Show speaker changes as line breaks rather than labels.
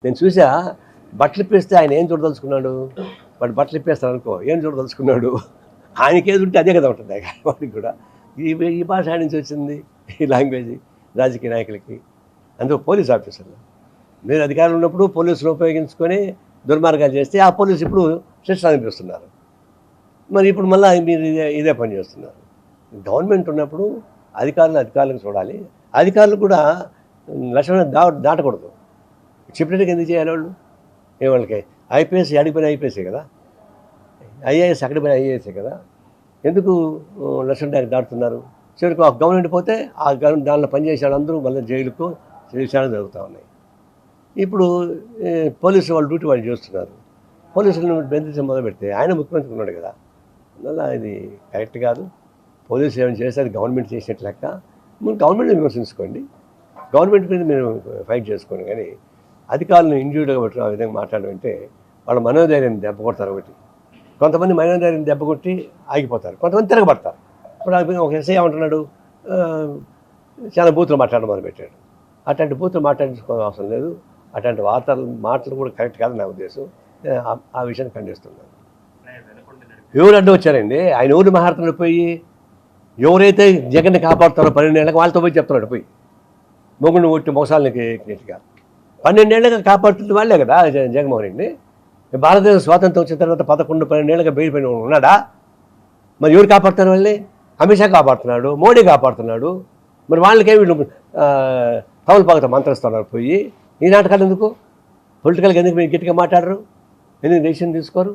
నేను చూసా బట్టలు ఇప్పేస్తే ఆయన ఏం చూడదలుచుకున్నాడు, వాడు బట్టలు ఇప్పేస్తాడు అనుకో ఏం చూడదలుచుకున్నాడు, ఆయనకి ఏది ఉంటే అదే కదా ఉంటుంది వాడికి కూడా. ఈ భాష ఆయన నుంచి వచ్చింది, ఈ లాంగ్వేజ్ రాజకీయ నాయకులకి. అందులో పోలీస్ ఆఫీసర్లు మీరు అధికారులు ఉన్నప్పుడు పోలీసులు ఉపయోగించుకొని దుర్మార్గాలు చేస్తే ఆ పోలీసు ఇప్పుడు శిక్ష అనిపిస్తున్నారు. మరి ఇప్పుడు మళ్ళీ మీరు ఇదే పని చేస్తున్నారు. గవర్నమెంట్ ఉన్నప్పుడు అధికారులకు చూడాలి, అధికారులు కూడా లక్ష్మణ దాటకూడదు. చెప్పినట్టుగా ఎందుకు చేయాలి వాళ్ళు? వాళ్ళకి ఐపీఎస్ అడిగిపోయిన ఐపీఎస్సే కదా, ఐఏఎస్ అక్కడికి పోయిన ఐఏఎస్సే కదా, ఎందుకు లక్ష్మణ దాటుతున్నారు? చివరికి ఆ గవర్నమెంట్ పోతే ఆ దానిలో పనిచేసే వాళ్ళందరూ మళ్ళీ జైలుకు విషయాలు జరుగుతూ ఉన్నాయి. ఇప్పుడు పోలీసులు వాళ్ళ డ్యూటీ వాళ్ళు చేస్తున్నారు, పోలీసులను బెదిరించడం మొదలు పెడితే ఆయన ముఖ్యమంత్రి ఉన్నాడు కదా. అందువల్ల ఇది కరెక్ట్ కాదు. పోలీసులు ఏమైనా చేస్తే అది గవర్నమెంట్ చేసినట్టు లెక్క. మీరు గవర్నమెంట్ని విమర్శించుకోండి, గవర్నమెంట్ మీద మీరు ఫైట్ చేసుకోండి, కానీ అధికారులను ఇండివిజువల్గా పెట్టి ఆ విధంగా మాట్లాడమంటే వాళ్ళ మనోధైర్యాన్ని దెబ్బ కొడతారు. ఒకటి కొంతమంది మనోధైర్యాన్ని దెబ్బ కొట్టి ఆగిపోతారు, కొంతమంది తిరగబడతారు. ఇప్పుడు ఒక ఎస్ఐ ఏమంటున్నాడు, చాలా బూతులు మాట్లాడడం మొదలుపెట్టాడు. అట్లాంటి బూతులు మాట్లాడించుకోవాల్సిన అవసరం లేదు, అట్లాంటి మాటలు కూడా కరెక్ట్ కాదని నా ఉద్దేశం. ఆ విషయాన్ని ఖండిస్తున్నాను. ఎవరు అడ్డు వచ్చారండి? ఆయన ఊరిని మహారతను పోయి ఎవరైతే జగన్ని కాపాడుతారో 12 ఏళ్ళకి వాళ్ళతో పోయి చెప్తున్నాడు, పోయి మొగుడిని కొట్టి మొగసాలకి నీట్గా 12 ఏళ్ళగా కాపాడుతుంది వాళ్ళే కదా జగన్మోహన్ రెడ్డి. భారతదేశం స్వాతంత్రం వచ్చిన తర్వాత 11-12 ఏళ్ళగా బెయిల్ పైన ఉన్నాడా? మరి ఎవరు కాపాడుతున్నారు వాళ్ళని? అమిత్ షా కాపాడుతున్నాడు, మోడీ కాపాడుతున్నాడు. మరి వాళ్ళకేమి వీళ్ళు తమలపాకుతో మంత్రిస్తున్నారు పోయి. ఈ నాటకాలు ఎందుకు? పొలిటికల్గా ఎందుకు మీరు గట్టిగా మాట్లాడరు? ఎందుకు డెసిషన్ తీసుకోరు?